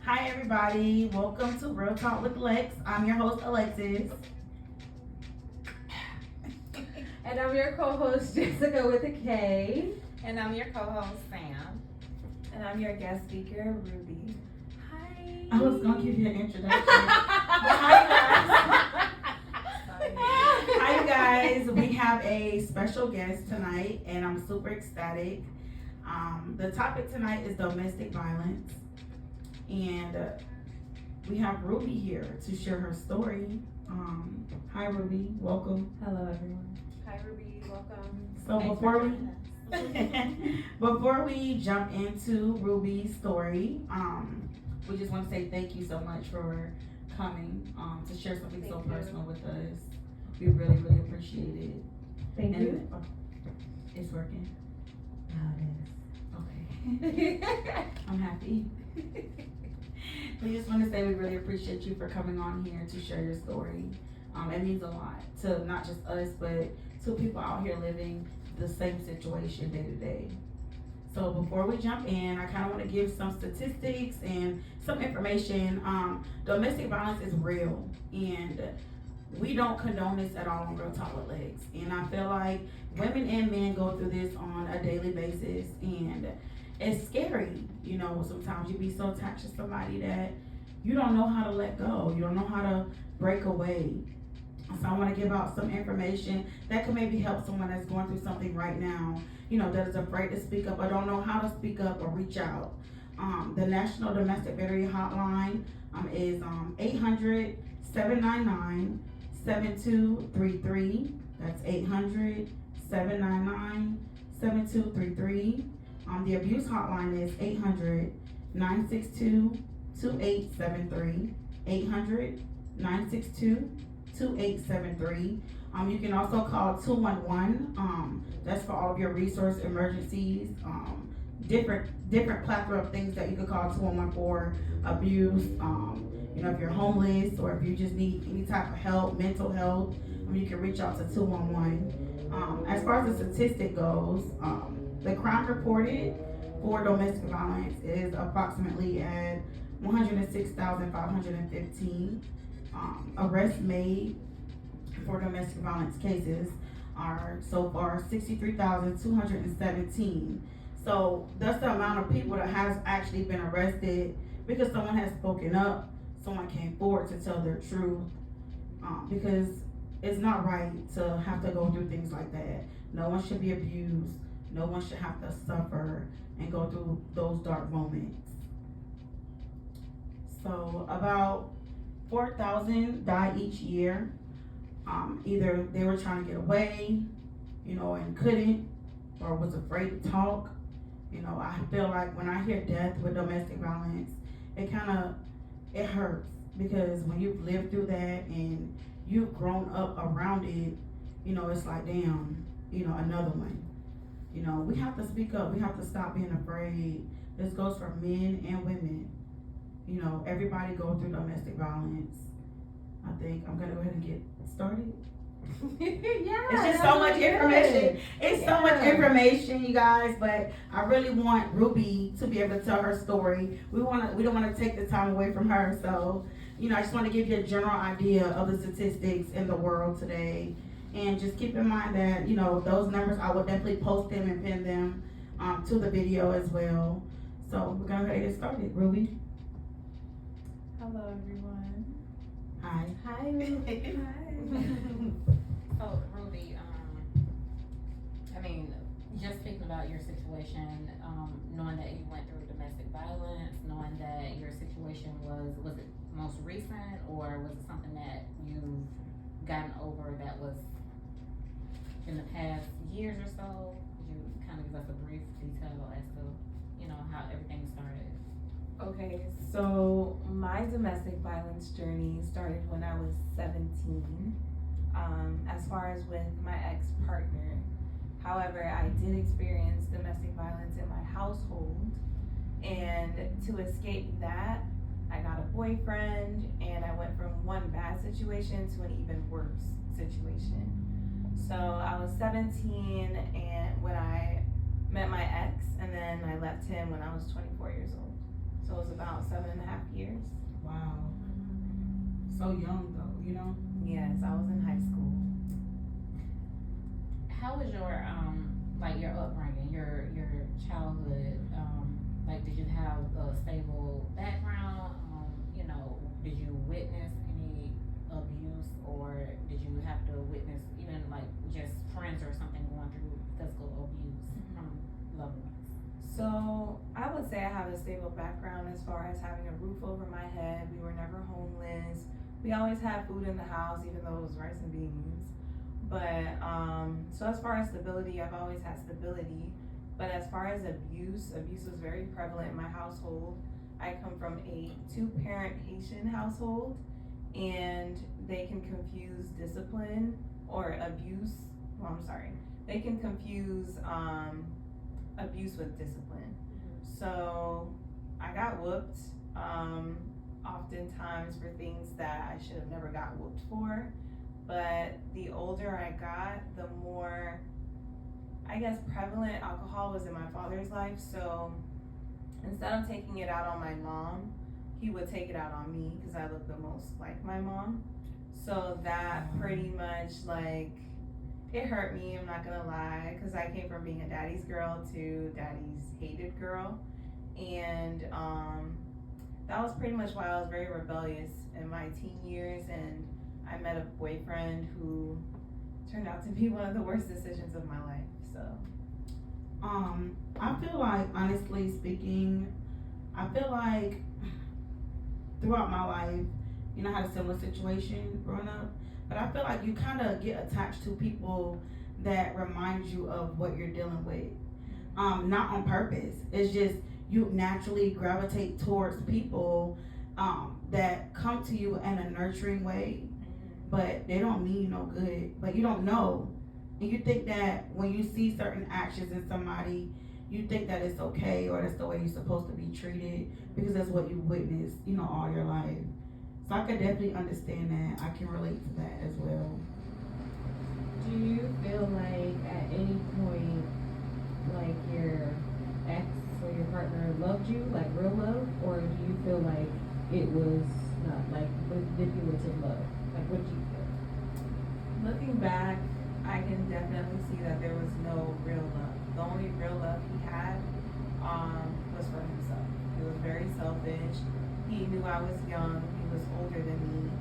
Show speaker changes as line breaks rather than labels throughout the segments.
Hi, everybody. Welcome to Real Talk with Lex. I'm your host, Alexis.
And I'm your co-host Jessica with a K.
And I'm your co-host, Sam.
And I'm your guest speaker, Ruby.
Hi.
I was going to give you an introduction. Hi, you guys. We have a special guest tonight, and I'm super ecstatic. The topic tonight is domestic violence. And we have Ruby here to share her story. Hi, Ruby. Welcome.
Hello, everyone.
Hi, Ruby. Welcome.
So
Thanks
before
for
we
joining us.
before we jump into Ruby's story, we just want to say thank you so much for coming to share something so
Thank you.
personal with us. We really, really appreciate it.
Thank you.
It's working.
Oh,
Okay. I'm happy. We just want to say we really appreciate you for coming on here to share your story. It means a lot to not just us, but to people out here living the same situation day to day. So before we jump in, I kind of want to give some statistics and some information. Domestic violence is real, and we don't condone this at all on Real Talk with Legs. And I feel like women and men go through this on a daily basis, and it's scary. You know, sometimes you be so attached to somebody that you don't know how to let go. You don't know how to break away. So I want to give out some information that could maybe help someone that's going through something right now, you know, that is afraid to speak up or don't know how to speak up or reach out. The National Domestic Battery Hotline is 800-799-7233. That's 800-799-7233. The abuse hotline is 800-962-2873. 800-962-2873. You can also call 211. That's for all of your resource emergencies. Different plethora of things that you could call 211 for abuse. You know, if you're homeless or if you just need any type of help, mental health, you can reach out to 211. As far as the statistic goes, the crime reported for domestic violence is approximately at 106,515. Arrests made for domestic violence cases are so far 63,217. So that's the amount of people that has actually been arrested because someone has spoken up, someone came forward to tell their truth. Because it's not right to have to go through things like that. No one should be abused. No one should have to suffer and go through those dark moments. So about 4,000 die each year. Either they were trying to get away, you know, and couldn't, or was afraid to talk. You know, I feel like when I hear death with domestic violence, it hurts because when you've lived through that and you've grown up around it, you know, it's like, damn, you know, another one. You know, we have to speak up. We have to stop being afraid. This goes for men and women. You know, everybody go through domestic violence. I think I'm gonna go ahead and get started.
Yeah.
It's just so much information. It's so much information, you guys. But I really want Ruby to be able to tell her story. We don't want to take the time away from her. So, you know, I just want to give you a general idea of the statistics in the world today. And just keep in mind that, you know, those numbers, I will definitely post them and pin them to the video as well. So we're going to get started. Ruby?
Hello, everyone.
Hi.
Hi, Ruby.
So, Ruby, I mean, just speaking about your situation, knowing that you went through domestic violence, knowing that your situation was it most recent or was it something that you've gotten over that was in the past years or so? Could you kind of give us a brief detail as to, you know, how everything started?
Okay, so my domestic violence journey started when I was 17. As far as with my ex-partner. However, I did experience domestic violence in my household, and to escape that, I got a boyfriend, and I went from one bad situation to an even worse situation. So I was 17 and when I met my ex, and then I left him when I was 24 years old. So it was about 7.5 years.
Wow. So young though, you know?
Yes, I was in high school.
How was your like your upbringing, your childhood? Like, did you have a stable background? You know, did you witness any abuse, or did you have to witness even like just friends or something going through physical abuse from loved ones?
So I would say I have a stable background as far as having a roof over my head. We were never homeless. We always had food in the house, even though it was rice and beans. But so as far as stability, I've always had stability. But as far as abuse was very prevalent in my household. I come from a 2-parent Haitian household, and they can confuse discipline or abuse. Well, I'm sorry. They can confuse abuse with discipline. So I got whooped oftentimes for things that I should have never got whooped for. But the older I got, the more, I guess, prevalent alcohol was in my father's life. So instead of taking it out on my mom, he would take it out on me because I look the most like my mom. So that pretty much, like, it hurt me, I'm not gonna lie, because I came from being a daddy's girl to daddy's hated girl. And that was pretty much why I was very rebellious in my teen years, and I met a boyfriend who turned out to be one of the worst decisions of my life. So
I feel like, honestly speaking, I feel like throughout my life, you know, I had a similar situation growing up, but I feel like you kind of get attached to people that remind you of what you're dealing with. Not on purpose. It's just you naturally gravitate towards people that come to you in a nurturing way, but they don't mean no good. But you don't know. And you think that when you see certain actions in somebody, you think that it's okay or that's the way you're supposed to be treated because that's what you witnessed, you know, all your life. So I could definitely understand that. I can relate to that as well.
Do you feel like at any point, like your ex or your partner loved you, like real love, or do you feel like it was not like manipulative love? Like, what do you feel?
looking back, I can definitely see that there was no real love. The only real love he had was for himself. He was very selfish. He knew I was young. He was older than me.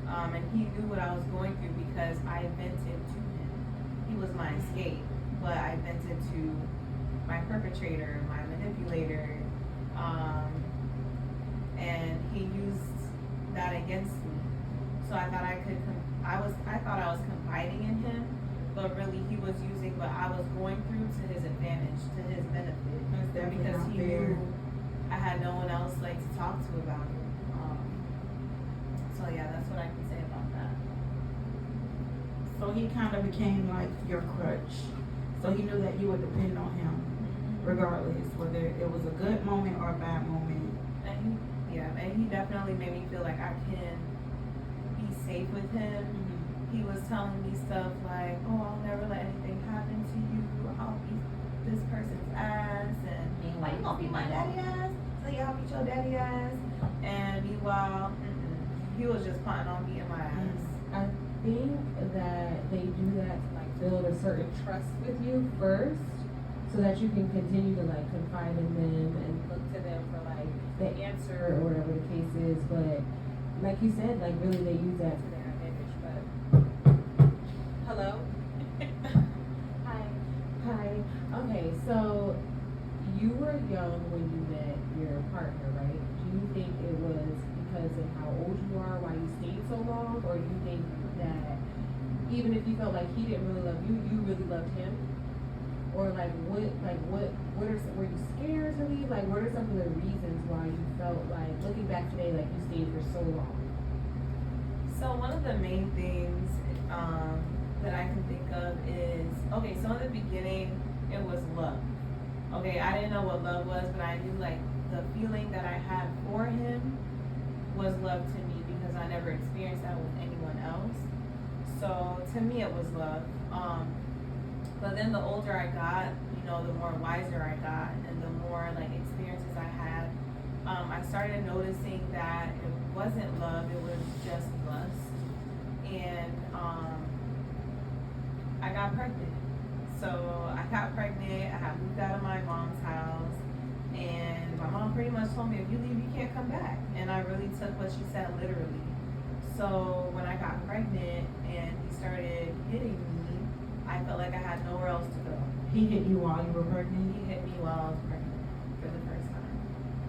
And he knew what I was going through because I vented to him. He was my escape, but I vented to my perpetrator, my manipulator, and he used that against me. So I thought I thought I was confiding in him, but really he was using what I was going through to his advantage, to his benefit, because he knew I had no one else like to talk to about it. So yeah, that's what I can say about that.
So he kind of became like your crutch. So he knew that you would depend on him, regardless whether it was a good moment or a bad moment.
And he definitely made me feel like I can be safe with him. He was telling me stuff like, "Oh, I'll never let anything happen to you. I'll beat this person's ass," and like, "You gonna beat my daddy ass? So yeah, I'll beat your daddy ass." And meanwhile, he was just planning on beating my ass.
I think that they do that to like build a certain trust with you first, so that you can continue to like confide in them and look to them for like the answer or whatever the case is. But like you said, like really they use that to their advantage. But hello. Hi. Okay, so you were young when you met your partner, right? Do you think it was because of how old you are, why you stayed so long, or do you think that even if you felt like he didn't really love you, you really loved him? Or what are some, were you scared to leave? Like, what are some of the reasons why you felt like, looking back today, like you stayed for so long?
So one of the main things that I can think of is, okay, so in the beginning, it was love. Okay, I didn't know what love was, but I knew like the feeling that I had for him was love to me because I never experienced that with anyone else. So to me, it was love. But then the older I got, you know, the more wiser I got, and the more like experiences I had I started noticing that it wasn't love, it was just lust. And I got pregnant. So I got pregnant, I had moved out of my mom's house, and my mom pretty much told me, if you leave, you can't come back. And I really took what she said literally. So when I got pregnant and he started hitting me, I felt like I had nowhere else to go.
He hit you while you were pregnant?
He hit me while I was pregnant for the first time.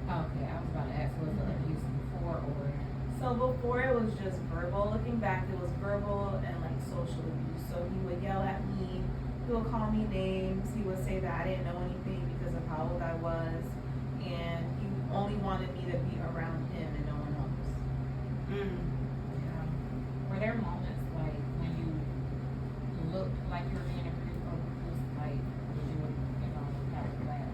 Okay, I was about to ask, was it abuse before or?
So before it was just verbal. Looking back, it was verbal and like social abuse. So he would yell at me, he would call me names, he would say that I didn't know anything because of how old I was, and he only wanted me to be around him and no one else. Yeah.
Were there moments like when you looked like you were being abused or just like did you have that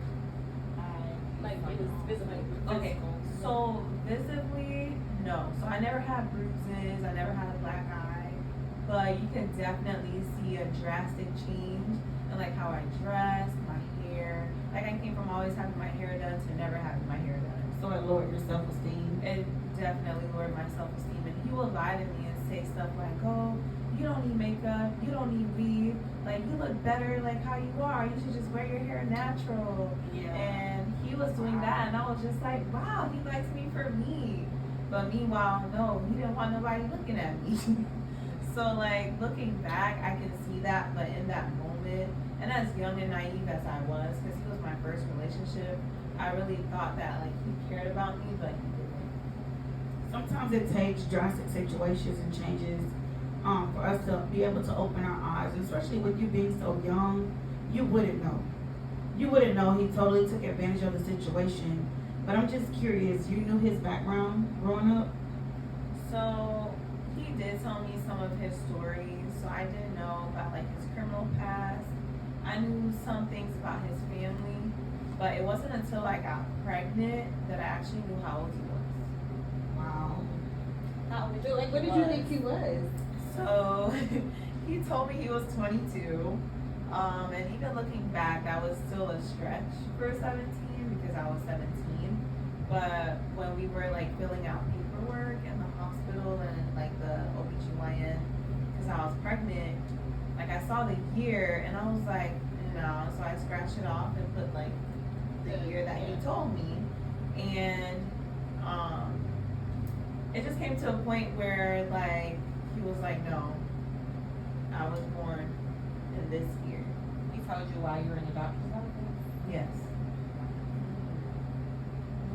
Like it was visibly
Okay,
physical.
so visibly, no. So I never had bruises, I never had a black eye, but you can definitely see a drastic change in like how I dressed, my hair. Like I came from always having my hair done to never having my hair done.
So it lowered your self-esteem?
It definitely lowered my self-esteem, and he will lie to me and say stuff like, oh, you don't need makeup, you don't need weave, like you look better like how you are, you should just wear your hair natural. And he was doing that, and I was just like, wow, he likes me for me. But meanwhile, no, he didn't want nobody looking at me. So like looking back, I can see that, but in that moment, and as young and naive as I was, because he was my first relationship, I really thought that like he cared about me, but he didn't.
Sometimes it takes drastic situations and changes for us to be able to open our eyes, and especially with you being so young, you wouldn't know. You wouldn't know he totally took advantage of the situation. But I'm just curious, you knew his background growing up?
So he did tell me some of his stories, so I didn't know about like his criminal past. I knew some things about his family, but it wasn't until I got pregnant that I actually knew how old he was.
Wow.
How would you like? What did you think he was?
So he told me he was 22, and even looking back, that was still a stretch for 17 because I was 17. But when we were like filling out paperwork in the hospital and like the OBGYN, because I was pregnant, like I saw the year and I was like, no, so I scratched it off and put like the year that he told me, and it just came to a point where like he was like, no, I was born in this year.
He told you while you were in the doctor's office?
Yes.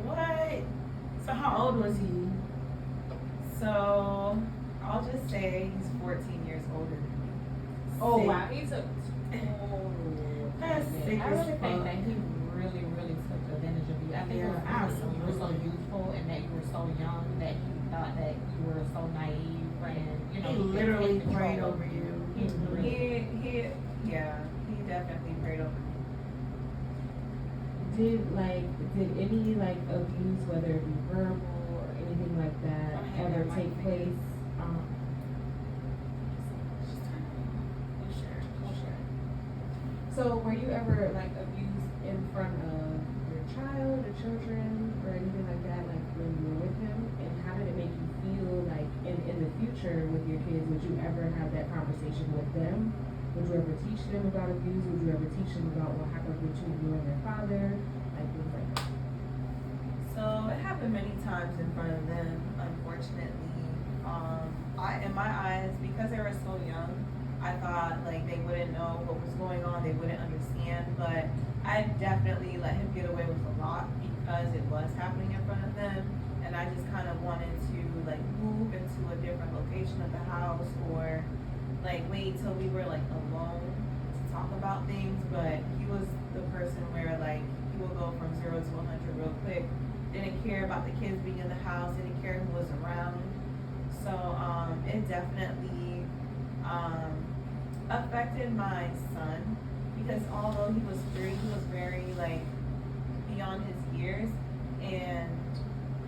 What? So how old was he?
So I'll just say he's 14 years older than me.
Oh
Sick.
wow, he took.
That's sick
I
as
really think
fuck.
that he really, really took advantage of you. I think it was
Yeah,
because you were so
absolutely.
youthful and that you were so young that he thought that you were so naive and
He
you know could
literally
take control
prayed
of
over you.
He really
He definitely prayed over me.
Did any like abuse, whether it be verbal or anything like that,
I had
ever
that
take
mic
place? So were you ever like abused in front of your child or children or anything like that, like when you were with him? And how did it make you feel like in the future with your kids? Would you ever have that conversation with them? Would you ever teach them about abuse? Would you ever teach them about what happened between you and their father? Like things like that.
So it happened many times in front of them, unfortunately. In my eyes, because they were so young, I thought like they wouldn't know what was going on, they wouldn't understand, but I definitely let him get away with a lot because it was happening in front of them, and I just kind of wanted to like move into a different location of the house or like wait till we were like alone to talk about things, but he was the person where like he would go from 0 to 100 real quick, didn't care about the kids being in the house, didn't care who was around. So it definitely affected my son because although he was 3, he was very like beyond his years, and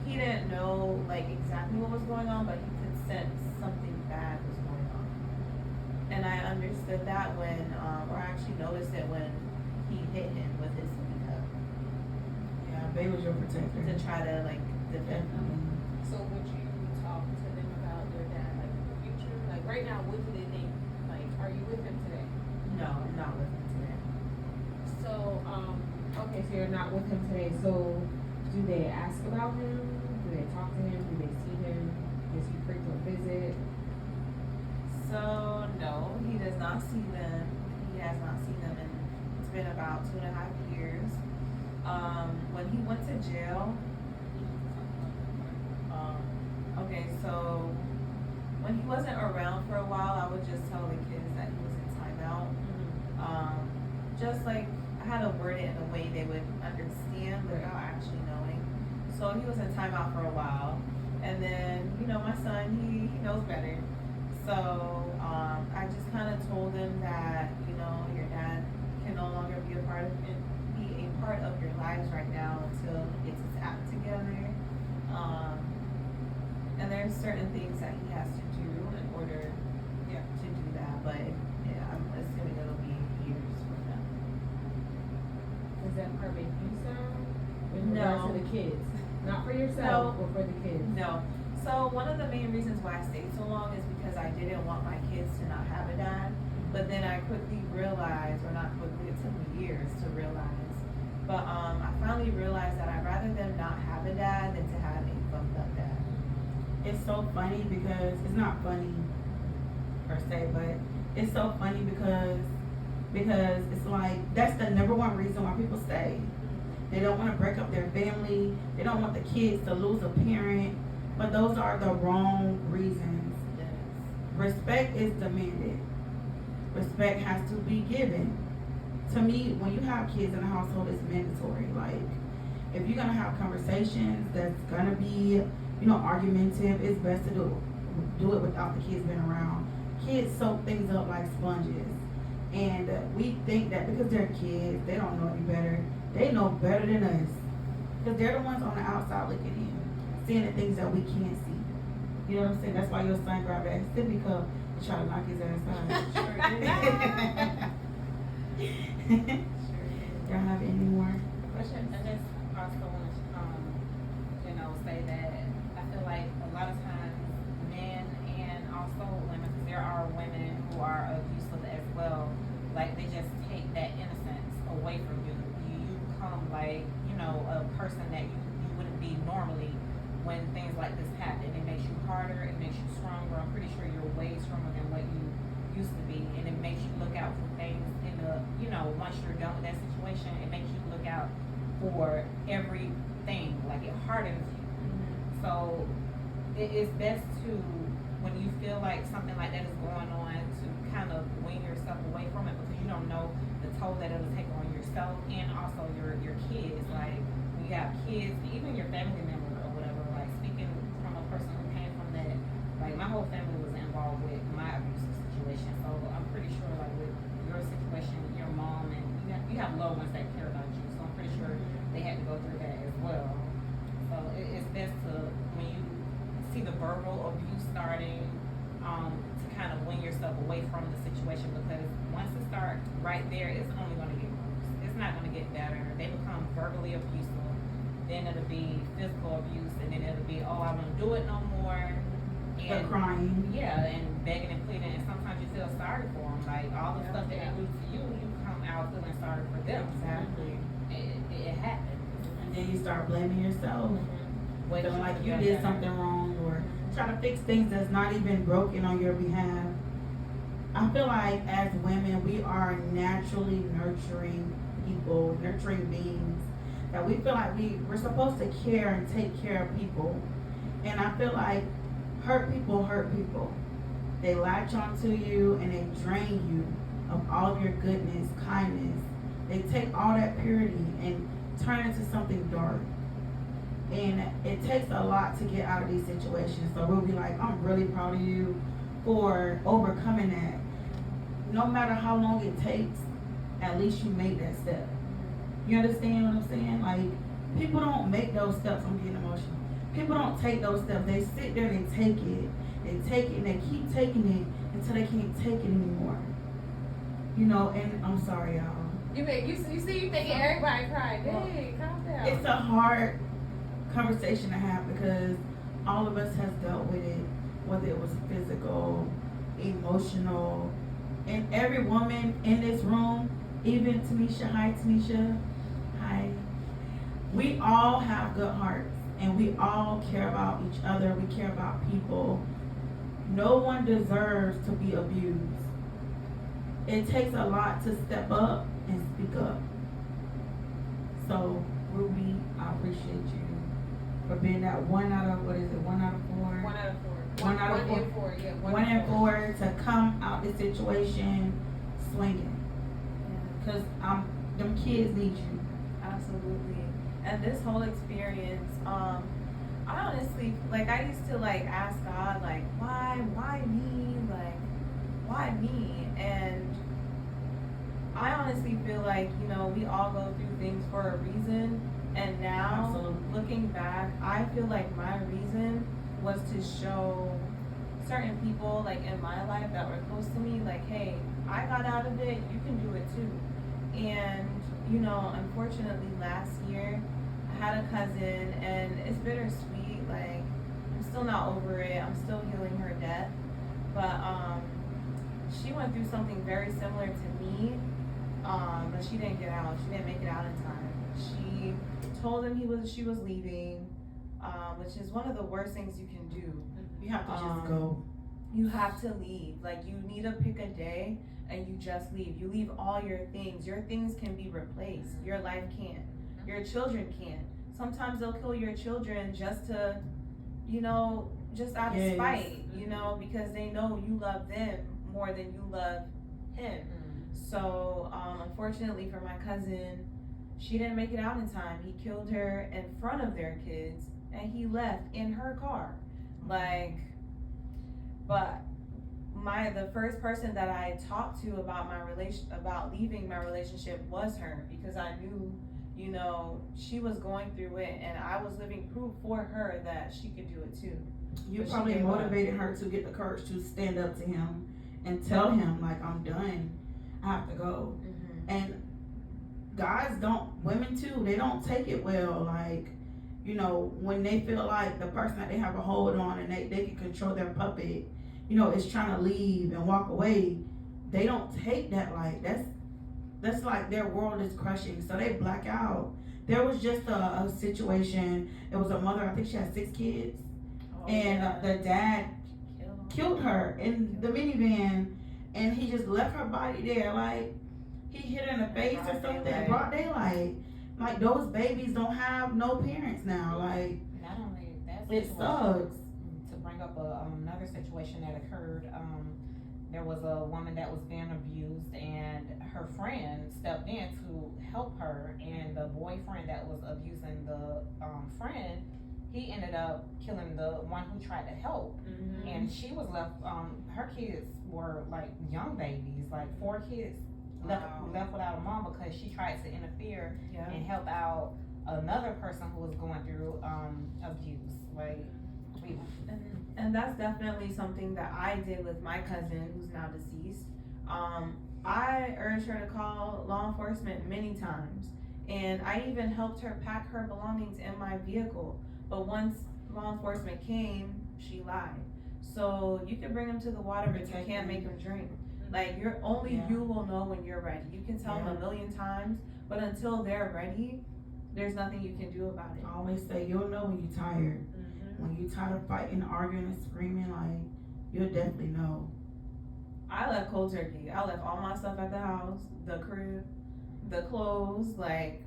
he didn't know like exactly what was going on, but he could sense something bad was going on. And I understood that when, or I actually noticed it when he hit him with his speaker. Yeah.
Babe was your protector.
to try to like defend them.
Definitely.
So would you talk to them about their dad, like in the future? Like right now, what do they think? Like, are you with him today?
No, I'm not with him today.
So, okay, so you're not with him today. So, do they ask about him? Do they talk to him? Do they see him? Does he frequent visit?
So no, he does not see them. He has not seen them in, it's been about 2.5 years. When he went to jail, okay, so when he wasn't around for a while, I would just tell the kids that he was in timeout. Just like I had to word it in a way they would understand without actually knowing. So he was in timeout for a while, and then my son he knows better. So I just kind of told him that your dad can no longer be a part of your lives right now until he gets his act together. And there's certain things that he has to do in order to do that, but I'm assuming it'll be years from now.
Does that part make you sad? In
No.
regards to the kids, not for yourself, but for the kids.
No. So one of the main reasons why I stayed so long is because I didn't want my kids to not have a dad. But then I quickly realized, or not quickly, it took me years to realize. But I finally realized that I'd rather them not have a dad than to have a fucked up dad.
It's so funny because it's not funny per se, but it's so funny because it's like that's the number one reason why people stay. They don't want to break up their family. They don't want the kids to lose a parent. But those are the wrong reasons.
Yes.
Respect is demanded. Respect has to be given. To me, when you have kids in a household, it's mandatory. Like, if you're gonna have conversations that's gonna be, argumentative, it's best to do it without the kids being around. Kids soak things up like sponges. And we think that because they're kids, they don't know any better. They know better than us. Because they're the ones on the outside looking in, seeing the things that we can't see. You know what I'm saying? That's why your son grabbed that sippy cup and tried to knock his ass out. Y'all have any more questions?
I just also want to, say that I feel like a lot of times men and also women, because there are women who are abusive as well, like they just take that innocence away from you. You become like, a person that you wouldn't be normally when things like this happen. It makes you harder, it makes you stronger. I'm pretty sure you're way stronger than what you used to be, and it makes you look out for things in the, once you're done with that situation, it makes you look out for everything, like it hardens you. So it is best to, when you feel like something like that is going on, to kind of wean yourself away from it, because you don't know the toll that it'll take on yourself and also your kids. Like, when you have kids, even your family member or whatever, like speaking from a person who came from that, like my whole family was involved with my abusive situation. So I'm pretty sure like with your situation, your mom, and you have loved ones that care about you. So I'm pretty sure they had to go through that as well. So it's best to, when you see the verbal abuse starting, to kind of wean yourself away from the situation, because once it starts right there, it's only going to get worse. It's not going to get better. They become verbally abusive, then it'll be physical abuse, and then it'll be, oh, I won't do it no more.
The crying.
Yeah, and begging and pleading, and sometimes you feel sorry for them. Like all the stuff that they do to you, you come out feeling sorry for them.
Exactly.
It happens.
And then you start blaming yourself. Feeling like you did something wrong, or trying to fix things that's not even broken on your behalf. I feel like as women, we are naturally nurturing people, nurturing beings, that we feel like we're supposed to care and take care of people. And I feel like hurt people hurt people. They latch onto you and they drain you of all of your goodness, kindness. They take all that purity and turn it into something dark. And it takes a lot to get out of these situations. So we'll be like, I'm really proud of you for overcoming that. No matter how long it takes, at least you make that step. You understand what I'm saying? Like, people don't make those steps. I'm getting emotional. People don't take those steps. They sit there and they take it. They take it and they keep taking it until they can't take it anymore. And I'm sorry, y'all.
You see, you making everybody cry. Dang, calm down.
It's a hard conversation to have because all of us has dealt with it, whether it was physical, emotional, and every woman in this room, even Tanisha, hi Tanisha, hi. We all have good hearts and we all care about each other, we care about people. No one deserves to be abused. It takes a lot to step up and speak up. So, Ruby, I appreciate you for being that 1 out of, what is it, 1 out of 4?
1 out of 4.
One out of
One in 4, yeah.
1 in 4 to come out the situation swinging. Cause them kids need you.
Absolutely. And this whole experience, I honestly, like, I used to, like, ask God, like, why me? Like, why me? And I honestly feel like, you know, we all go through things for a reason. And now,
Absolutely.
looking back, I feel like my reason was to show certain people, like, in my life that were close to me, like, hey, I got out of it, you can do it too. And, you know, unfortunately last year, I had a cousin, and it's bittersweet, like, I'm still not over it, I'm still healing her death, but, she went through something very similar to me, but she didn't get out, she didn't make it out in time. She told him she was leaving, which is one of the worst things you can do.
You have to just go.
You have to leave. Like, you need to pick a day and you just leave. You leave all your things. Your things can be replaced. Your life can't. Your children can't. Sometimes they'll kill your children just to, you know, just out of spite, you know, because they know you love them more than you love him. So, unfortunately for my cousin, she didn't make it out in time. He killed her in front of their kids and he left in her car. Like, but the first person that I talked to about about leaving my relationship was her, because I knew, you know, she was going through it and I was living proof for her that she could do it too.
You
But she
probably
gave up.
motivated her to get the courage to stand up to him and tell him, like, I'm done, I have to go. And guys women too, they don't take it well. Like, you know, when they feel like the person that they have a hold on and they can control their puppet, you know, is trying to leave and walk away, they don't take that like, that's like their world is crushing, so they black out. There was just a situation, it was a mother, I think she had 6 kids, the dad killed her in the minivan, and he just left her body there, like, he hit her in the face or something, broad daylight. Like, those babies don't have no parents now, like,
Not only that
it
situation,
sucks.
to bring up another situation that occurred, there was a woman that was being abused and her friend stepped in to help her, and the boyfriend that was abusing the friend, he ended up killing the one who tried to help. And she was left, her kids were like young babies, like 4 kids left without a mom because she tried to interfere and help out another person who was going through abuse. Like,
and that's definitely something that I did with my cousin who's now deceased. I urged her to call law enforcement many times, and I even helped her pack her belongings in my vehicle. But once law enforcement came, she lied. So you can bring them to the water, but you can't make them drink. Like, you will know when you're ready. You can tell them a million times, but until they're ready, there's nothing you can do about it.
I always say, you'll know when you're tired. When you're tired of fighting, arguing, and screaming, like, you'll definitely know.
I left cold turkey. I left all my stuff at the house, the crib, the clothes, like,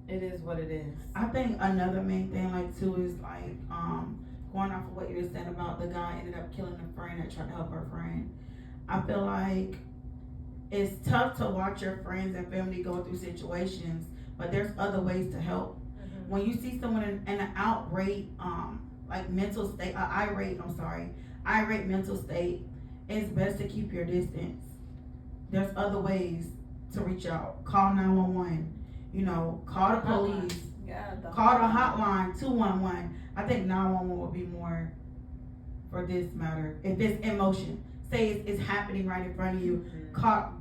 it is what it is.
I think another main thing, like, too, is, like, going off of what you were saying about the guy ended up killing a friend that tried to help her friend. I feel like it's tough to watch your friends and family go through situations, but there's other ways to help. When you see someone in an outrage, like mental state, irate mental state, it's best to keep your distance. There's other ways to reach out. Call 911, you know, call the police, call the hotline 211. I think 911 would be more for this matter. If it's in motion, say it's happening right in front of you,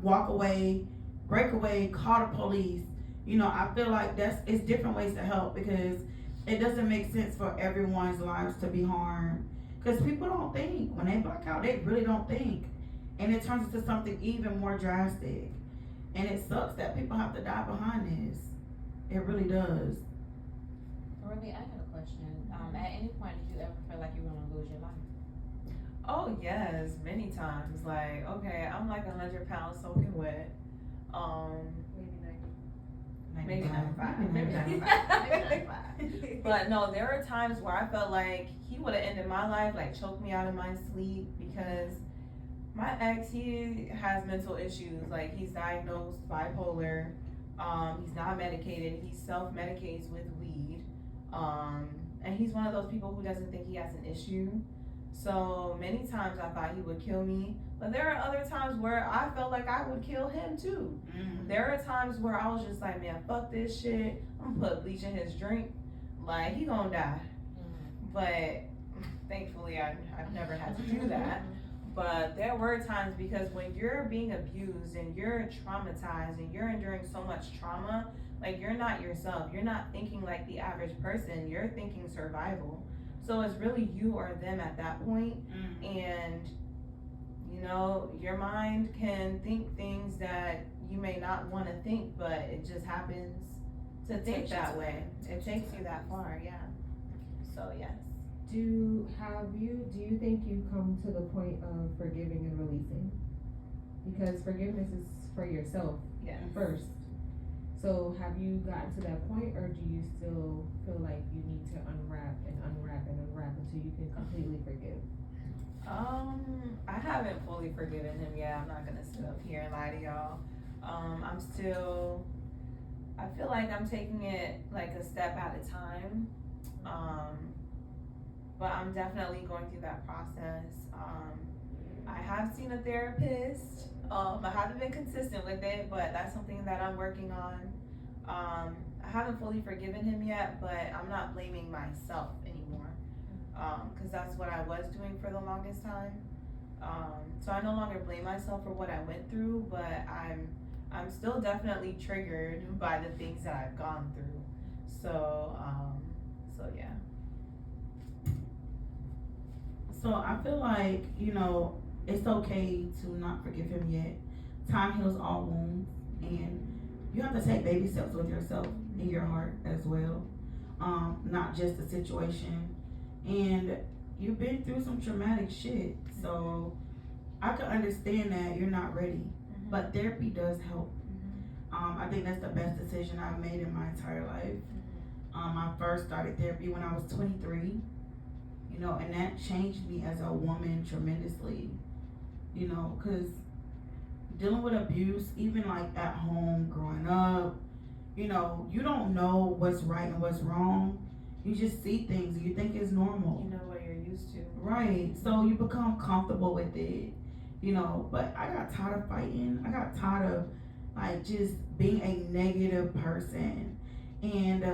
walk away, break away, call the police. You know, I feel like it's different ways to help, because it doesn't make sense for everyone's lives to be harmed. Because people don't think. When they black out, they really don't think. And it turns into something even more drastic. And it sucks that people have to die behind this. It really does.
Ruby, I got a question. At any point, did you ever feel like you were gonna lose your life?
Oh yes, many times. Like, okay, I'm like 100 pounds soaking wet. Maybe 95.
Maybe
95. But no, there are times where I felt like he would have ended my life, like choked me out of my sleep, because my ex, he has mental issues. Like, he's diagnosed bipolar. He's not medicated. He self-medicates with weed. And he's one of those people who doesn't think he has an issue. So many times I thought he would kill me, but there are other times where I felt like I would kill him too.
Mm-hmm.
There are times where I was just like, man, fuck this shit. I'm gonna put bleach in his drink. Like, he gonna die. But thankfully, I've never had to do that. But there were times, because when you're being abused and you're traumatized and you're enduring so much trauma, like, you're not yourself. You're not thinking like the average person. You're thinking survival. So it's really you or them at that point. And, you know, your mind can think things that you may not want to think, but it just happens to think that way. It takes you that far, yeah. So, yes.
Do you think you've come to the point of forgiving and releasing? Because forgiveness is for yourself
Yes.
first. So have you gotten to that point, or do you still feel like you need to unwrap until you can completely forgive?
I haven't fully forgiven him yet. I'm not gonna sit up here and lie to y'all. I feel like I'm taking it like a step at a time. But I'm definitely going through that process. I have seen a therapist. I haven't been consistent with it, but that's something that I'm working on. I haven't fully forgiven him yet, but I'm not blaming myself anymore. Cause that's what I was doing for the longest time. So I no longer blame myself for what I went through, but I'm still definitely triggered by the things that I've gone through. So yeah.
So I feel like, you know, it's okay to not forgive him yet. Time heals all wounds, and you have to take baby steps with yourself in your heart as well. Not just the situation. And you've been through some traumatic shit, so I can understand that you're not ready. But therapy does help. I think that's the best decision I've made in my entire life. I first started therapy when I was 23. You know, and that changed me as a woman tremendously, you know, because dealing with abuse, even like at home, growing up, you know, you don't know what's right and what's wrong. You just see things and you think it's normal.
You know what you're used to.
Right. So you become comfortable with it, you know, but I got tired of fighting. I got tired of like just being a negative person. And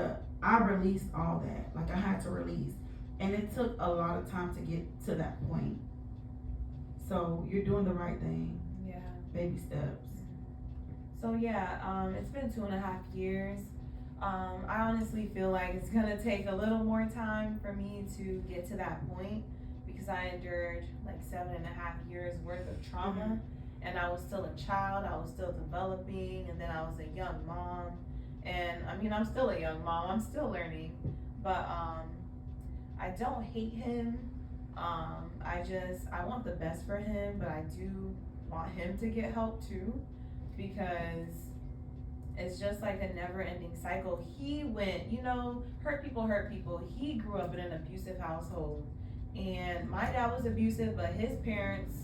I released all that. Like, I had to release. And it took a lot of time to get to that point. So you're doing the right thing.
Yeah.
Baby steps.
So yeah, it's been 2.5 years. I honestly feel like it's gonna take a little more time for me to get to that point, because I endured like 7.5 years worth of trauma, and I was still a child. I was still developing, and then I was a young mom. And I mean, I'm still a young mom. I'm still learning, but I don't hate him. I want the best for him, but I do want him to get help too, because it's just like a never-ending cycle. He went, you know, hurt people. He grew up in an abusive household, and my dad was abusive, but his parents,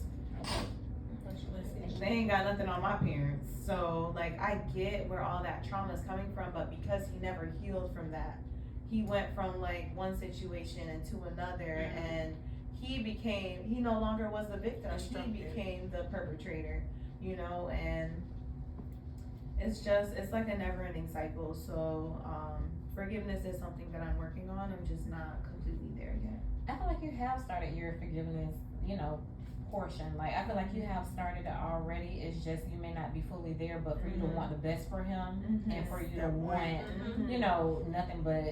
they ain't got nothing on my parents. So like, I get where all that trauma is coming from, but because he never healed from that, he went from like one situation into another, and he no longer was the victim. He became the perpetrator, you know, and it's like a never ending cycle. So forgiveness is something that I'm working on. I'm just not completely there yet.
I feel like you have started your forgiveness, you know, portion. Like, I feel like you have started it already. It's just you may not be fully there, but for you to want the best for him and for you to want, you know, nothing but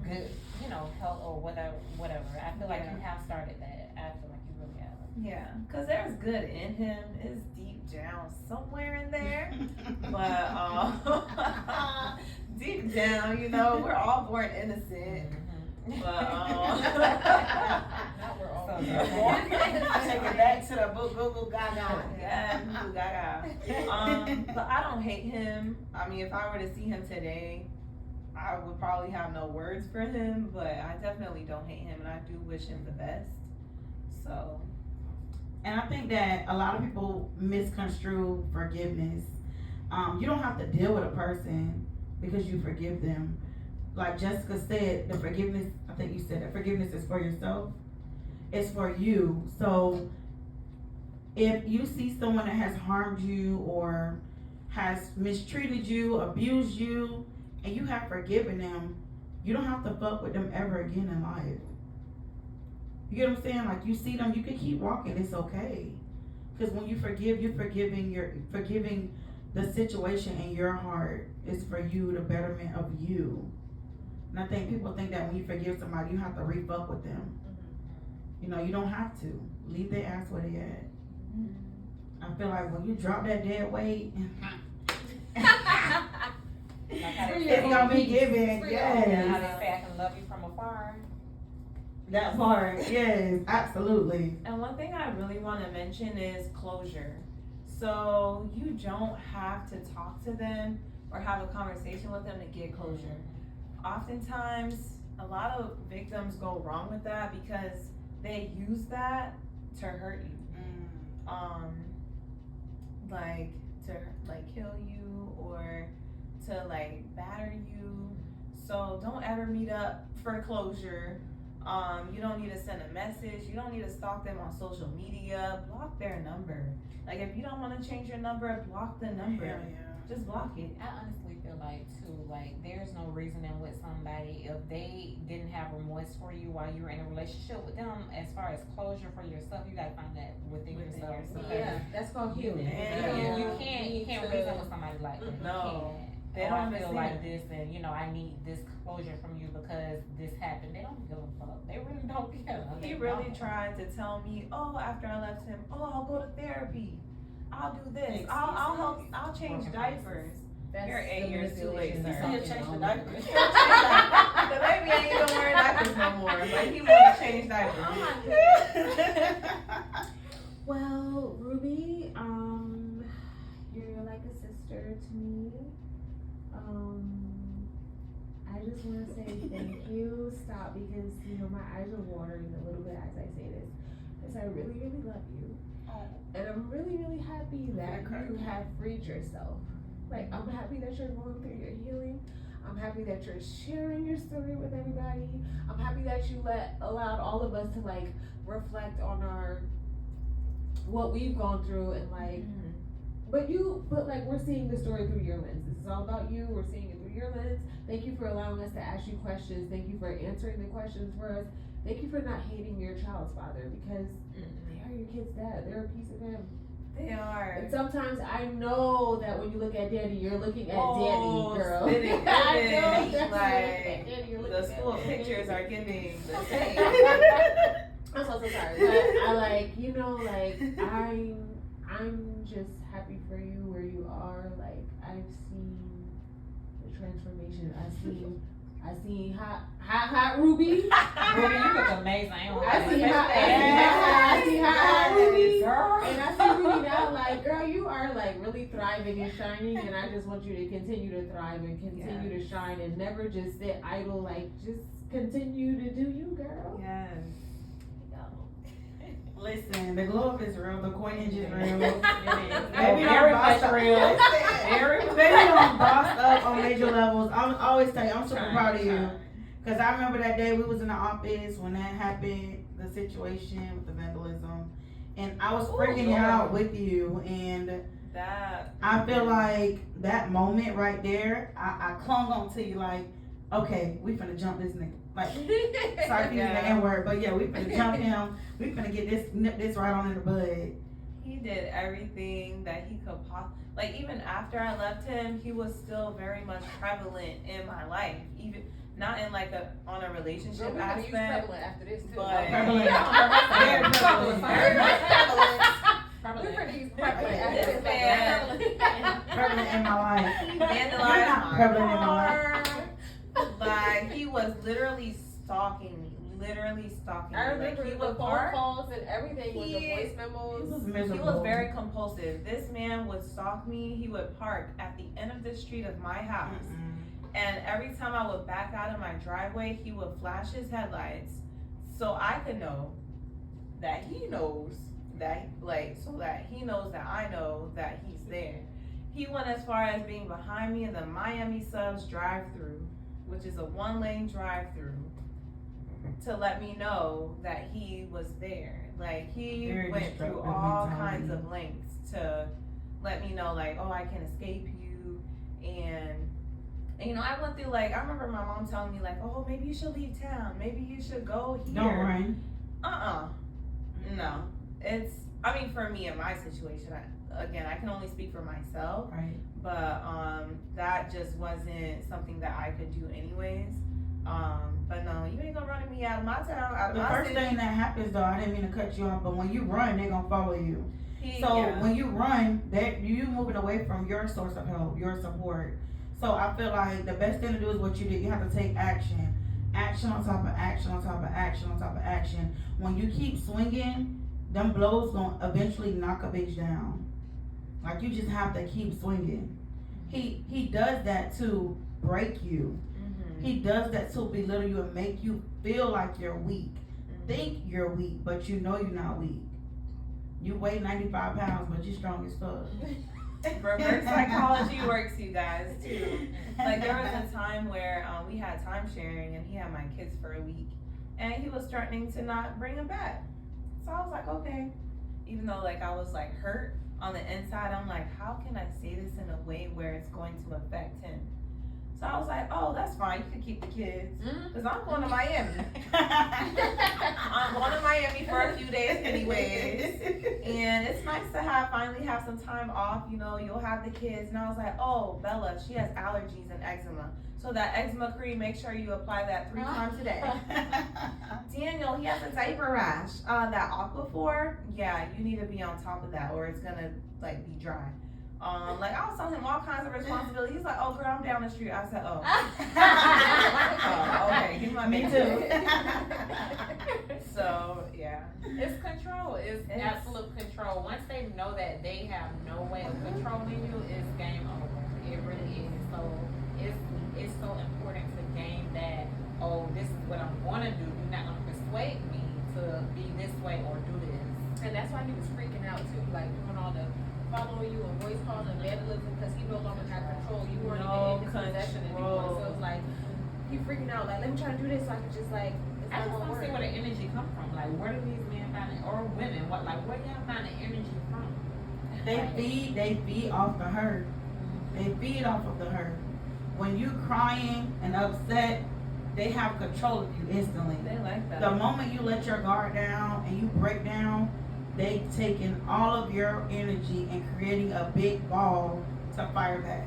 good, you know, health or whatever. I feel like you have started that. I feel like you really have.
Yeah, because there's good in him. It's deep down somewhere in there. But deep down, you know, we're all born innocent. But
Not we're all.
Take it back to the boo goo goo gaga.
yeah, ooh, gaga. But I don't hate him. I mean, if I were to see him today, I would probably have no words for him. But I definitely don't hate him, and I do wish him the best. So.
And I think that a lot of people misconstrue forgiveness. You don't have to deal with a person because you forgive them. Like Jessica said, the forgiveness, I think you said that forgiveness is for yourself. It's for you. So if you see someone that has harmed you or has mistreated you, abused you, and you have forgiven them, you don't have to fuck with them ever again in life. You get what I'm saying? Like, you see them, you can keep walking, it's okay. Because when you forgive, you're forgiving the situation in your heart. It's for you, the betterment of you. And I think people think that when you forgive somebody, you have to re-fuck with them. You know, you don't have to. Leave their ass where they at. I feel like when you drop that dead weight, it's gonna be given.
How
Yes.
they say I can love you from afar.
That part, yes, absolutely.
And one thing I really want to mention is closure. So you don't have to talk to them or have a conversation with them to get closure. Oftentimes, a lot of victims go wrong with that because they use that to hurt you. Like to kill you or to like batter you. So don't ever meet up for closure. You don't need to send a message. You don't need to stalk them on social media. Block their number. Like, if you don't want to change your number, block the number.
Hell yeah.
Just block it.
I honestly feel like too, like there's no reasoning with somebody if they didn't have remorse for you while you were in a relationship with them. As far as closure for yourself, you gotta find that within yourself. Because
Yeah, that's called healing.
Yeah.
you can't reason with somebody like that.
No.
They
They
don't
don't
feel like
understand.
this, and you know I need this closure from you because this happened. They don't give a fuck. They really don't care.
He really tried to tell me, oh, after I left him, oh, I'll go to therapy. I'll do this. I'll help. I'll change diapers.
That's
You're 8
the
years too late,
manipulation
sir.
you're
He'll change
talking
the
about.
diapers.
The baby ain't even wearing diapers no more, but he want to change diapers.
Well, Ruby, you're like a sister to me. I just want to say thank you. Stop, because you know my eyes are watering a little bit as I say this, because I really, really love you, and I'm really, really happy that you have freed yourself. Like, I'm happy that you're going through your healing. I'm happy that you're sharing your story with everybody. I'm happy that you allowed all of us to like reflect on what we've gone through and like, but like we're seeing the story through your lens. This is all about you. We're seeing it through your lens. Thank you for allowing us to ask you questions. Thank you for answering the questions for us. Thank you for not hating your child's father, because they are your kid's dad. They're a piece of him.
They are.
And sometimes I know that when you look at daddy, you're looking at
Oh,
daddy, girl.
spitting
I
image,
know that's
like,
right. Daddy, you're
The
looking
school
at daddy.
pictures are giving the same.
I'm so sorry. But I like, you know, like I'm just happy for you where you are. Like, I've seen the transformation. I see hot Ruby.
Ruby, you look amazing.
I see hot Ruby.
Girl.
And I see Ruby now, like, girl, you are like really thriving and shining, and I just want you to continue to thrive and continue to shine and never just sit idle. Like, just continue to do you, girl.
Yes.
Listen, the glow up is real, the coinage is real.
Very
don't
much
boss up.
real. Very
Maybe don't boss up on major levels. I always tell you, I'm super proud of you. Because I remember that day we was in the office when that happened, the situation with the vandalism. And I was freaking out with you. And
That.
I feel like that moment right there, I clung on to you like, okay, we finna jump this nigga. Like, sorry for using the N-word, but yeah, we finna jump him. We finna get nip this right on in the bud.
He did everything that he could like, even after I left him, he was still very much prevalent in my life. Even not in like on a relationship
Girl, we're gonna use
aspect.
prevalent after this too.
But-
Prevalent.
Very
prevalent.
We're gonna use
Yeah.
prevalent after
This
this.
man-
Prevalent in my life.
He
You're
vandalized
not
my
prevalent in my
car. Like, he was literally stalking me.
I remember
Like, he
the
would
phone
park.
calls and everything with the
He-
voice
He
memos.
was
He
miserable.
was very compulsive. This man would stalk me. He would park at the end of the street of my house. And every time I would back out of my driveway, he would flash his headlights so I could know that he knows that, like, so that he knows that I know that he's there. He went as far as being behind me in the Miami Subs drive-through, which is a 1-lane drive-through, to let me know that he was there. Like, he
Very
went through
destructive
all
mentality.
kinds of lengths to let me know, like, oh, I can escape you. And you know, I went through, like, I remember my mom telling me, like, oh, maybe you should leave town. Maybe you should go here.
Don't run.
No. It's, I mean, for me in my situation, I can only speak for myself,
Right.
but that just wasn't something that I could do anyways. But no, you ain't gonna run me out of my town, out of
The
my
first
city.
thing that happens though, I didn't mean to cut you off, but when you run, they're gonna follow you. So
Yeah.
when you run, that you moving away from your source of help, your support. So I feel like the best thing to do is what you did. You have to take action. Action on top of action on top of action on top of action. When you keep swinging, them blows gonna eventually knock a bitch down. Like, you just have to keep swinging. He does that to break you.
Mhm.
He does that to belittle you and make you feel like you're weak. Think you're weak, but you know you're not weak. You weigh 95 pounds, but you're strong as fuck.
Reverse psychology works, you guys, too. Like, there was a time where we had time sharing and he had my kids for a week and he was threatening to not bring them back. So I was like, okay. Even though, like, I was like hurt on the inside, I'm like, how can I say this in a way where it's going to affect him? So I was like, oh, that's fine, you can keep the kids, because I'm going to Miami. I'm going to Miami for a few days anyways. And it's nice to finally have some time off, you know, you'll have the kids. And I was like, oh, Bella, she has allergies and eczema. So that eczema cream, make sure you apply that 3 times a day. Daniel, he has a diaper rash. That Aquaphor, yeah, you need to be on top of that or it's gonna, like, be dry. Like, I was telling him all kinds of responsibilities. He's like, oh, girl, I'm down the street. I said, oh. Oh, okay, he's my
Me
man.
too.
So, yeah.
It's control. It's absolute control. Once they know that they have no way of controlling you, it's game over. It really is. So it's so important to gain that. Oh, this is what I'm gonna do. You're not gonna persuade me to be this way or do this.
And that's why he was freaking out too, like doing all the following you and voice calls and vandalism because he no longer had control. You weren't
No
even in his possession anymore.
control.
So it was like he freaking out, like, let me try to do this so I can just like it's
I
not
just
gonna
don't see
work.
where the energy come from. Like, where do these men find it, or women? Where y'all find the energy from?
They feed off the hurt. They feed off of the hurt. When you crying and upset, they have control of you instantly.
They like that.
The moment you let your guard down and you break down, they taking all of your energy and creating a big ball to fire back.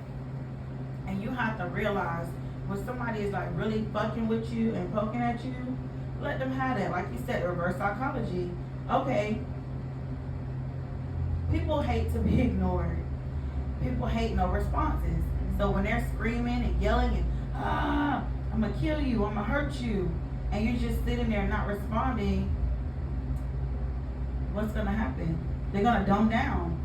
And you have to realize when somebody is like really fucking with you and poking at you, let them have that. Like you said, reverse psychology. Okay. People hate to be ignored. People hate no responses. So when they're screaming and yelling and I'm gonna kill you, I'm gonna hurt you, and you're just sitting there not responding, what's gonna happen? They're gonna dumb down.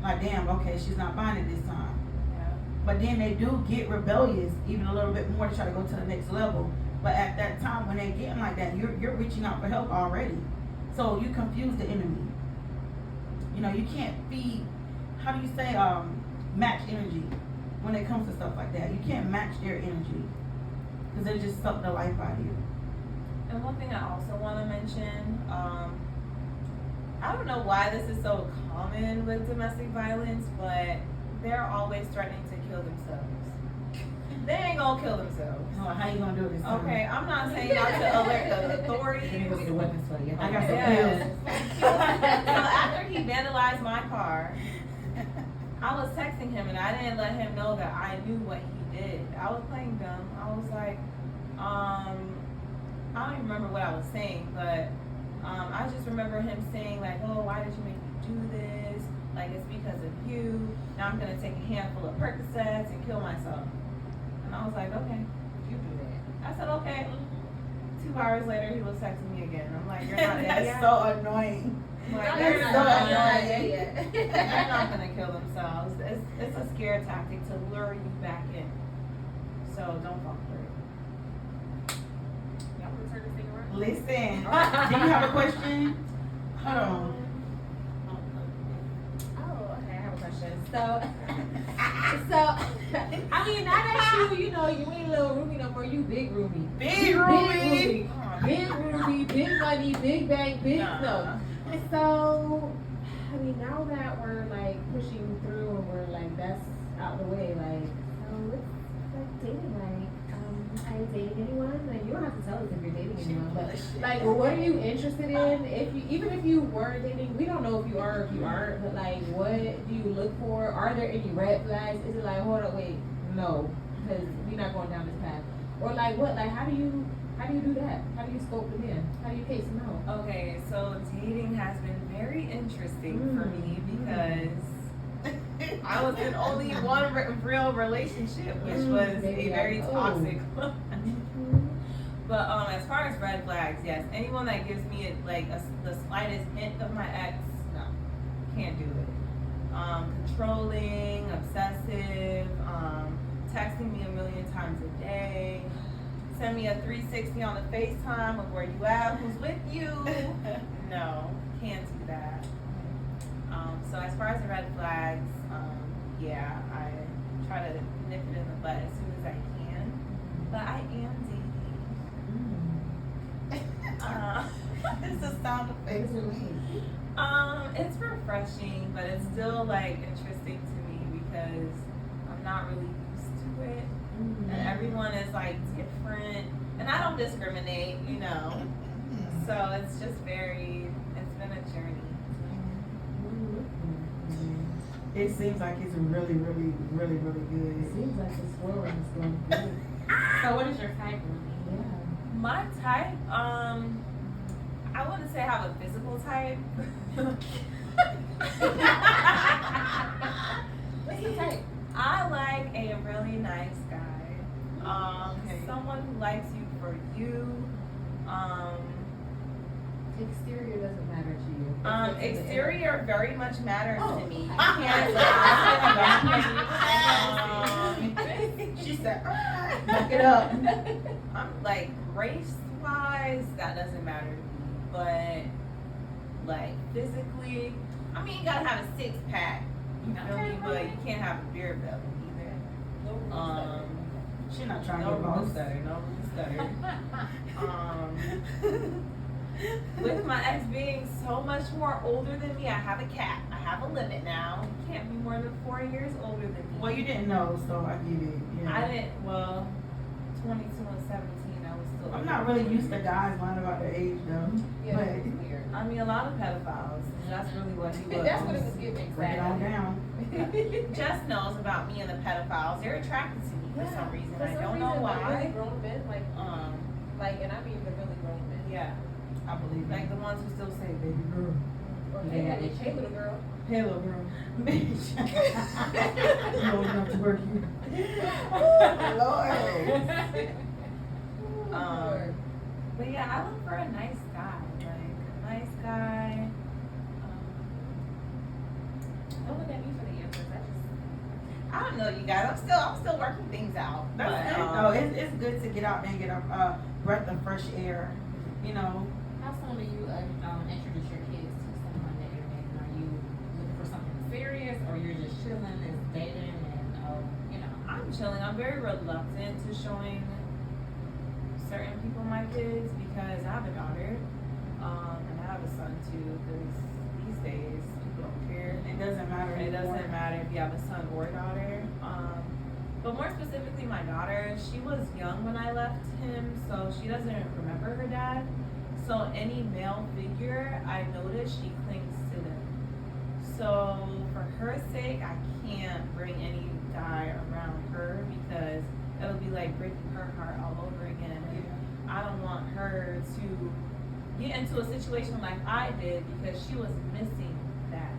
Like, damn, okay, she's not buying it this time.
Yeah.
But then they do get rebellious even a little bit more to try to go to the next level. But at that time when they're getting like that, you're reaching out for help already. So you confuse the enemy. You know, you can't feed, how do you say, match energy when it comes to stuff like that. You can't match their energy because they just suck the life out of you.
And one thing I also want to mention, I don't know why this is so common with domestic violence, but they're always threatening to kill themselves. They ain't gonna gonna kill themselves.
Oh, how you gonna do this?
Okay, I'm not saying not to alert the
Let me
authorities.
go get the weapons for you.
I got some
Yes.
pills.
So after he vandalized my car, I was texting him and I didn't let him know that I knew what he did. I was playing dumb. I was like, I don't even remember what I was saying, but I just remember him saying like, oh, why did you make me do this? Like, it's because of you. Now I'm gonna take a handful of Percocets and kill myself. And I was like, okay.
You do that.
I said, okay. 2 hours later, he was texting me again. I'm like, you're not dead yet.
That's so annoying.
I'm like,
You're
you're
so
not
annoying.
dead yet. They're not gonna kill themselves. It's a scare tactic to lure you back in. So don't fall for it.
Y'all wanna turn this thing around?
Listen, do you have a question? Hold on.
Oh, okay, I have a question. So, I mean, now that you know, you ain't little Ruby no more, you big Ruby.
Big
You
Ruby.
Big Ruby, big money, big bank, big no. So, I mean, now that we're like pushing through and we're like, that's out the way, like, so what's like dating like? Are you dating anyone? Like, you don't have to tell us if you're dating anyone, but like, what are you interested in? If you, even if you were dating, we don't know if you are or if you aren't, but like, what do you look for? Are there any red flags? Is it like, hold up, wait, no, because we're not going down this path? Or like, what? Like, how do you do that? How do you scope them in? How do you case them out?
Okay, so dating has been very interesting for me because I was in only one real relationship, which was a very toxic one. But as far as red flags, yes, anyone that gives me the slightest hint of my ex, no, can't do it. Controlling, obsessive, texting me 1,000,000 times a day, send me a 360 on the FaceTime of where you at, who's with you. No, can't do that. So as far as the red flags, yeah, I try to nip it in the bud as soon as I can. But I am dating.
It's a sound effect for me.
It's refreshing, but it's still like interesting to me because I'm not really used to it. And everyone is like different. And I don't discriminate, you know. So it's just it's been a journey.
It seems like it's really, really, really, really good.
Seems like the swirling is going good.
So what is your type, Ruby?
Yeah.
My type, I wouldn't say I have a physical type.
What's the type?
I like a really nice guy. Someone who likes you for you.
Exterior doesn't matter to you.
Exterior very much matters
Oh.
to me. You can't
She said,
Back it up.
I'm like race wise, that doesn't matter to me. But like physically, I mean you gotta have a 6-pack. You feel me? But you can't have a beer belly either.
She's not trying
No
to get
room
boss.
stutter, no room stutter. With my ex being so much more older than me, I have a cap. I have a limit now. You can't be more than 4 years older than me.
Well, you didn't know, so I get it. Yeah.
I didn't, 22 and 17, I was still.
I'm not really used to guys lying about their age, though.
Yeah,
But
it's weird.
I mean, a lot of pedophiles. That's really what he was.
That's what it was giving.
break it on down.
Jess knows about me and the pedophiles. They're attracted to me for some reason. I don't know
Like really
why.
grown men, like, and I mean the really grown men.
Yeah,
I believe
like
it.
the ones who still say baby girl.
Or
They got their
hey little girl.
Hey, little girl. Bitch. You old enough to work you.
Lord.
But yeah, I look for a nice guy. Like a nice guy.
Don't look at me for the answers.
I don't know, you guys. I'm still working things out.
That's
But,
it, though. It's good to get out and get a breath of fresh air. You know,
How soon do you introduce your kids to someone that you're dating? Are you looking for something serious, or you're just chilling and dating and
I'm chilling. I'm very reluctant to showing certain people my kids because I have a daughter, and I have a son too. Because these days people don't care.
it doesn't matter.
It
anymore.
doesn't matter if you have a son or a daughter. But more specifically, my daughter, she was young when I left him, so she doesn't remember her dad. So any male figure, I notice she clings to them. So for her sake, I can't bring any guy around her because it'll be like breaking her heart all over again. And I don't want her to get into a situation like I did because she was missing that,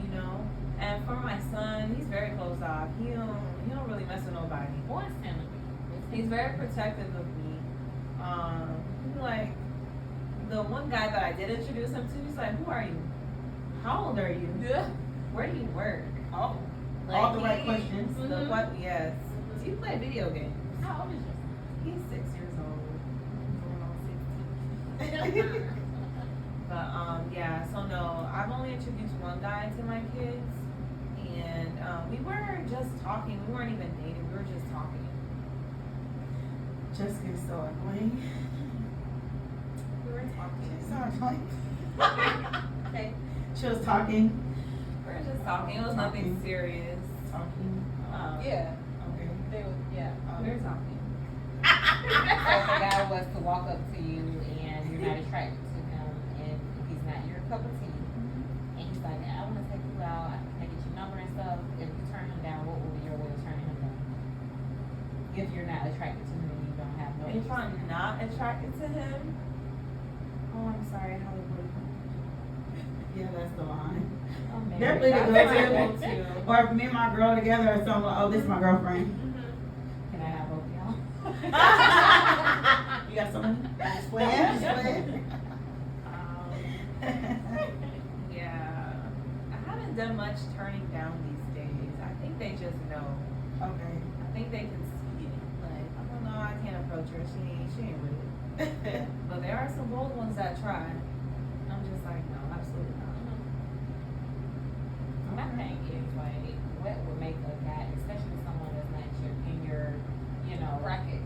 you know? And for my son, he's very closed off. He don't really mess with nobody.
Boys tend to be.
He's very protective of me. Like the one guy that I did introduce him to, he's like, "Who are you? How old are you? Where do you work?"
Oh,
Like,
all the right questions.
The what? Yes. Do you play video games?
How old is your son?
He's 6 years old. Going on 16. But yeah. So no, I've only introduced one guy to my kids, and we were just talking. We weren't even dating. We were just talking.
Jessica's so annoying.
We were talking.
She's so annoying.
Okay.
She was talking.
We were just talking. It was nothing serious.
Talking.
Yeah.
Okay.
They were, yeah.
We were talking.
So if a guy was to walk up to you and you're not attracted to him and he's not your cup of tea, and he's like, I want to take you out, I can get your number and stuff. If you turn him down, what would be your way of turning him down? If you're not attracted to him and you don't have no
If
interest
I'm
in him.
not attracted to him, oh, I'm sorry, Hollywood.
Yeah, that's the line.
Oh, man.
Definitely the
That's
go-to.
my go-to.
Or if me and my girl together or something, like, oh, this is my girlfriend.
Can I have both of y'all?
You got something? Just playing? Just playing?
Yeah, I haven't done much turning down these days. I think they just know.
Okay.
I think they can see it. Like, I don't know, I can't approach her. She ain't with it. But there are some bold ones that try. I'm just like, no, absolutely not.
My thing is like, what would make a guy, especially someone that's not in your, you know, bracket,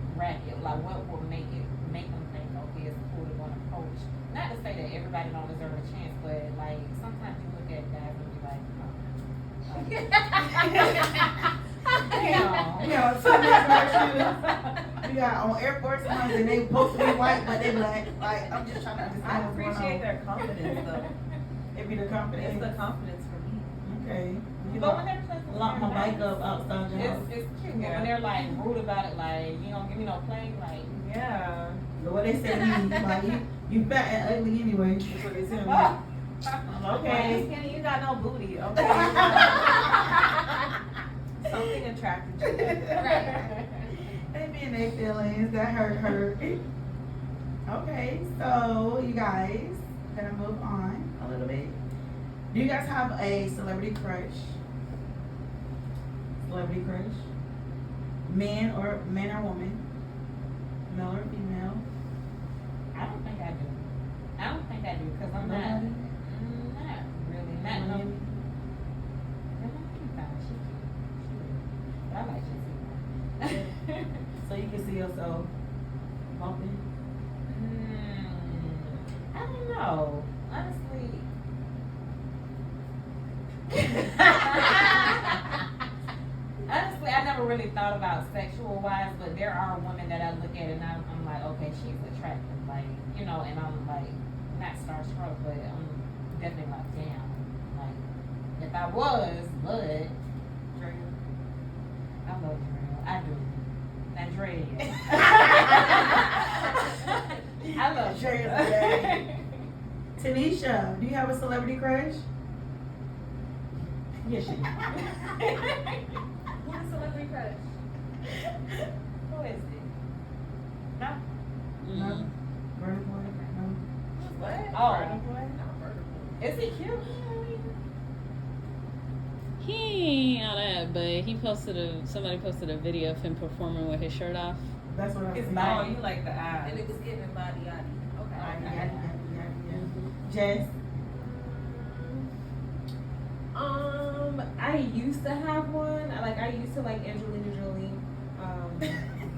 like what would make them think, okay, it's cool to go and approach. Not to say that everybody don't deserve a chance, but like sometimes you look at guys and be like, oh.
You know, some shoes. You got on Air Force Ones and they supposed to be white, but they black. Like, I'm just trying to understand
I
what's going
appreciate
on.
their confidence though.
It be the confidence.
It's the confidence for me.
Okay. You
But when
lock,
they're
lock my bike up outside your house.
it's cute. But
Yeah.
when they're like rude about it, like you don't give me no play, like
Yeah.
But what they say to me, like, you fat and ugly anyway. That's what they tell me. I'm
Okay,
okay.
Skinny, you got no booty. Okay. Something attracted you.
right.
They be in their feelings. That hurt. Okay, so you guys, gonna move on a little bit. Do you guys have a celebrity crush? Celebrity crush? Man or woman? Male or female?
I don't think I do. I don't think I do because I'm not.
Nobody?
Not really. Not no.
Miami?
But I like Jessica.
So you can see yourself bumping?
I don't know. Honestly. Honestly, I never really thought about sexual wise, but there are women that I look at and I'm like, okay, she's attractive, like, you know, and I'm like, not starstruck, but I'm definitely like, damn, like, if I was, but, I love Drea, I do. Andrea. I love
Drea's
Drea.
great. Tanisha, do you have a celebrity crush? Yes, you do.
Who's a celebrity crush?
Who is it? No.
No? Burna Boy? No?
What?
Oh.
Burna Boy? Not Burna Boy.
Is he cute?
He ain't all that, but somebody posted a video of him performing with his shirt off.
That's what I was
His
thinking.
Oh, you like the ass.
And it was giving body yaddy. Okay.
Yeah. Jess?
I used to have one. I used to like Angelina Jolie.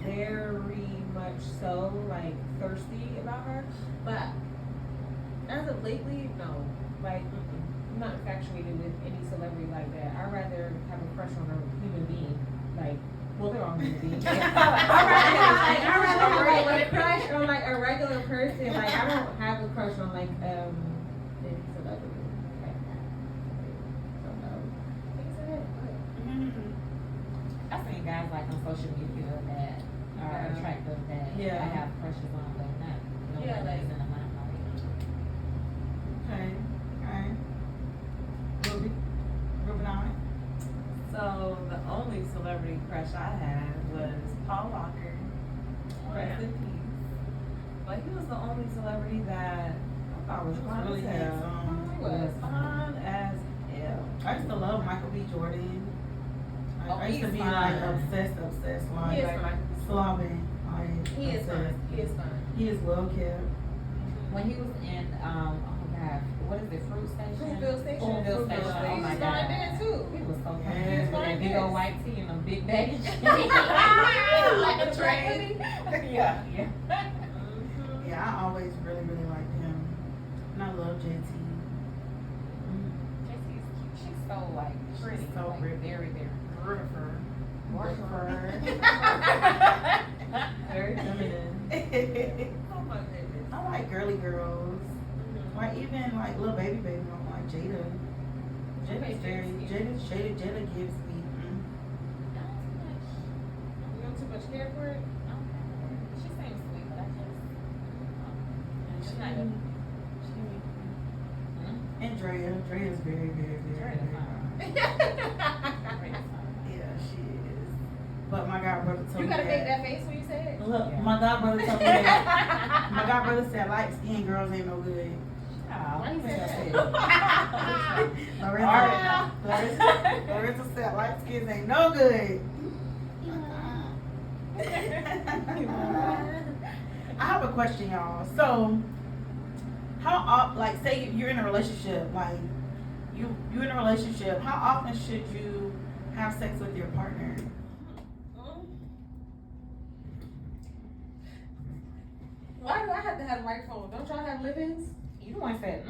Very much so, like thirsty about her. But as of lately, no. Like, I'm not infatuated with any celebrity like that. I'd rather have a crush on a human being. Like, well, they're all human beings. I'd Like, maybe celebrity. Like, don't know. Things like that.
I've seen guys like on social media that are
Yeah.
attractive that
Yeah.
I have crushes on, but not no
Yeah,
one that's
like-
in the limelight.
Okay. Alright. Moving on.
So the only celebrity crush I had was Paul Walker. Rest in peace. But he was the only celebrity that I thought was fun
Really
as hell.
handsome.
He was.
Fun as hell.
I used to love Michael B. Jordan.
Oh,
I used to
he's
be
fine.
like obsessed, like
He is fun.
slobbing. Like,
He is fun.
obsessed.
He is fun.
He is well kept.
When he was in, oh God, what is it, Fruit Station?
Fruitville Station.
Fruitville Station, oh
He
my
was
God.
fine there too.
He was so
Yeah.
fun.
He was
With
fine
that big
there.
old white tee and a big bag of shit.
Like a train.
Yeah.
Yeah.
Yeah, I always really liked him. And I love JT.
Jesse's cute. She's so like pretty,
She's so
like
pretty.
very.
Rutherford.
Very feminine.
Oh my goodness.
I like girly girls. Like even like little baby, I'm like Jada. Jada's very Jada gives me.
You don't too much care for it?
She seems sweet, but I just.
She's not a-
Andrea's very
Drea
fine. Yeah, she is. But my god brother told
You
me
gotta make
that.
that face when you say it.
Look,
Yeah.
my god brother told me that. My god brother said light skinned girls ain't no good.
Why you say that?
Larissa said light skins ain't no good. I have a question, y'all. So, like, say you're in a relationship, like, you're in a relationship, how often should you have sex with your partner?
Why do I have to have a microphone? Don't y'all have live-ins?
You the one said,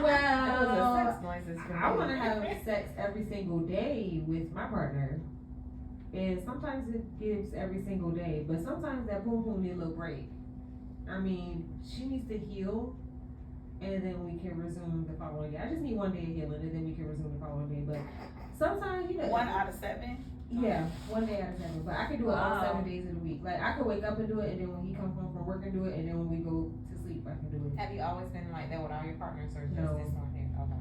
Well,
noises for
I want to have sex every single day with my partner. And sometimes it gives every single day, but sometimes that boom boom need a little break. I mean, she needs to heal, and then we can resume the following day. I just need 1 day of healing, and then we can resume the following day. But sometimes, you know,
1 out of 7?
yeah, 1 day out of 7. But I could do it all 7 days of the week. Like I could wake up and do it, and then when he comes home from work and do it, and then when we go to sleep, I can do it.
Have you always been like that with all your partners, or just
No.
this one here? Okay.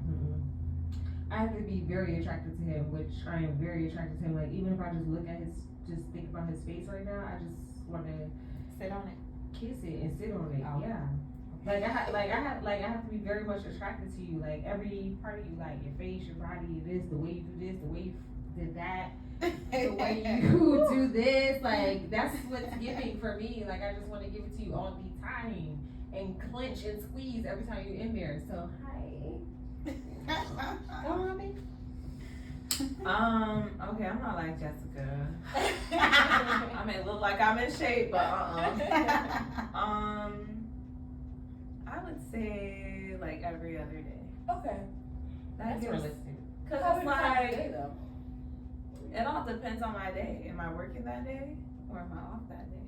I have to be very attracted to him, which I am very attracted to him. Like even if I just look at just think about his face right now, I just want to
Sit on it.
kiss it and sit on it.
Oh.
Yeah. I have to be very much attracted to you. Like every part of you, like your face, your body, this, the way you do this, the way you did that, the way you do this. Like that's what's giving for me. Like I just want to give it to you all the time and clench and squeeze every time you're in there. So hi. Go on, baby.
Okay, I'm not like Jessica. I may look like I'm in shape, but I would say like every other day.
Okay.
That's realistic.
Cause
How
it's
many times a
like,
day though?
it all depends on my day. Am I working that day or am I off that day?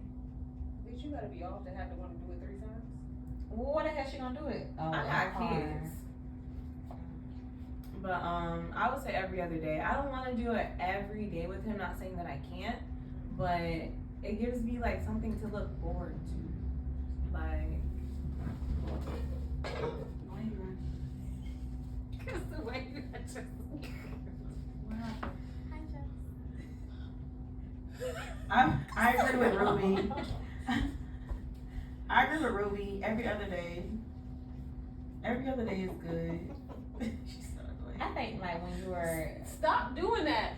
Bitch, you gotta be off to have to want to do it 3 times.
Well, what the hell she gonna do it? Oh,
I got
car.
kids. But I would say every other day. I don't want to do it every day with him. Not saying that I can't, but it gives me like something to look forward to. Like,
Cause the way you just.
I agree with Ruby. I agree with Ruby. Every other day. Every other day is good. She's so annoying.
I think like when you were.
Stop doing that.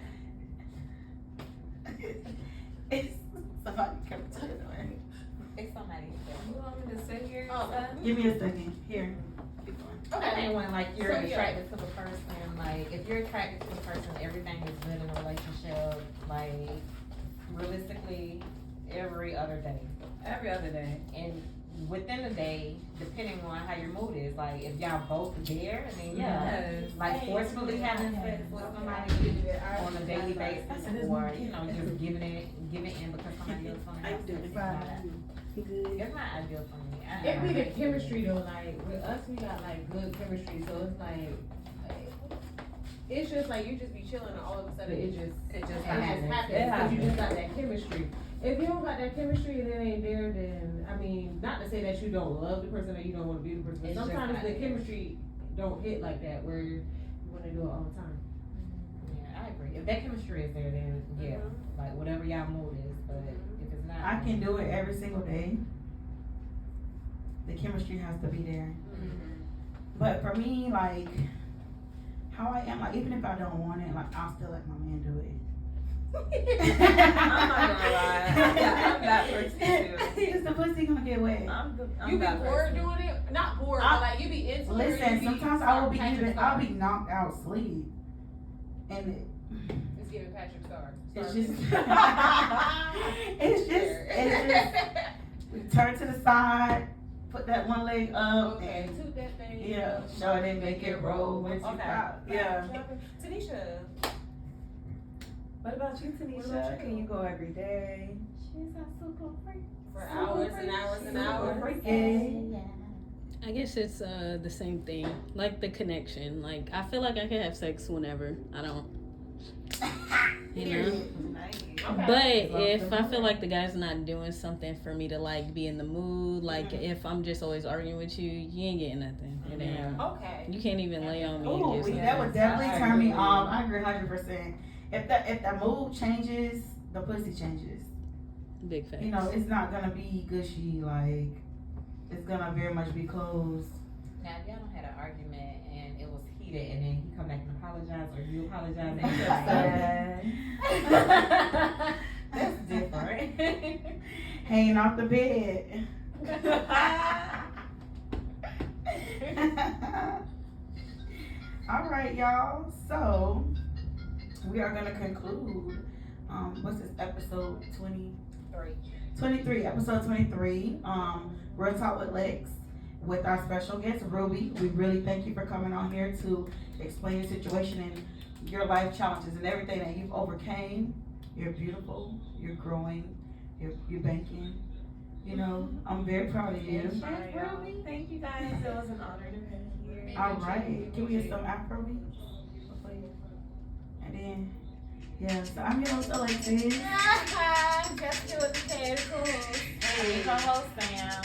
It's somebody come to the door.
It's somebody.
you want me to sit here?
Oh.
and
Give me a second. Here. Keep going.
I think when like you're
So, yeah.
attracted to the person, like if you're attracted to the person, everything is good in a relationship. Like realistically, every other day,
stuff? Every other day.
and within the day, depending on how your mood is, like if y'all both there, I mean, yeah,
Yes.
like forcefully having sex with somebody on a daily basis, or you know just giving it give it in because somebody else gonna
How
have
you
sex.
doing?
It's not ideal for me.
It be the chemistry though, like with us, we got like good chemistry, so it's like it's just like you just be chilling and all of a sudden it just happens because you just got that chemistry. If you don't got that chemistry and it ain't there, then I mean, not to say that you don't love the person or you don't want to be the person, but
It's just
sometimes
not
the
there.
chemistry don't hit like that where you want to do it all the time.
Yeah, I agree. If that chemistry is there, then yeah, like whatever y'all mood is. But if it's not,
I can do it every single day. The chemistry has to be there. But for me, like, how I am, like, even if I don't want it, like, I'll still let my man do it.
I'm not gonna lie. I'm that person too.
Is the pussy gonna get wet?
You be bored doing it? Not bored, but like you be into it. or
Listen,
you be
sometimes I will be
Patrick
even, I'll
Star.
be knocked out sleep. And
It's giving Patrick Star.
it's just, it's just, turn to the side, put that one leg up,
Okay,
and
toot that thing.
yeah, show it and make it roll when you
Okay.
out. Yeah.
Tanisha, what about you, Tanisha? Can you go every day?
For hours and hours and hours.
Freaking.
I guess it's the same thing, like the connection. Like I feel like I can have sex whenever. I don't, you know.
Nice.
But if I feel like the guy's not doing something for me to like be in the mood, like if I'm just always arguing with you, you ain't getting nothing. It ain't.
Okay.
You can't even lay on me
Ooh,
and just
that would definitely turn me off. I agree 100%. If the mood changes, the pussy changes.
big facts.
You know, it's not gonna be gushy. Like, it's gonna very much be closed.
now if y'all don't had an argument and it was heated, and then he come back and apologize, or you apologize, and you're upset. That's different.
Hanging off the bed. All right, y'all. So we are gonna conclude. What's this episode 23? Episode 23. Real Talk with Lex with our special guest Ruby. We really thank you for coming on here to explain your situation and your life challenges and everything that you've overcame. You're beautiful. You're growing. You're banking. You know, I'm very proud of you.
Thank you guys. It was an honor to be here.
All right. Can we get some Afro beats? And then, yeah. So I'm your host Alexis.
Just do it the
Hey, co-host Sam.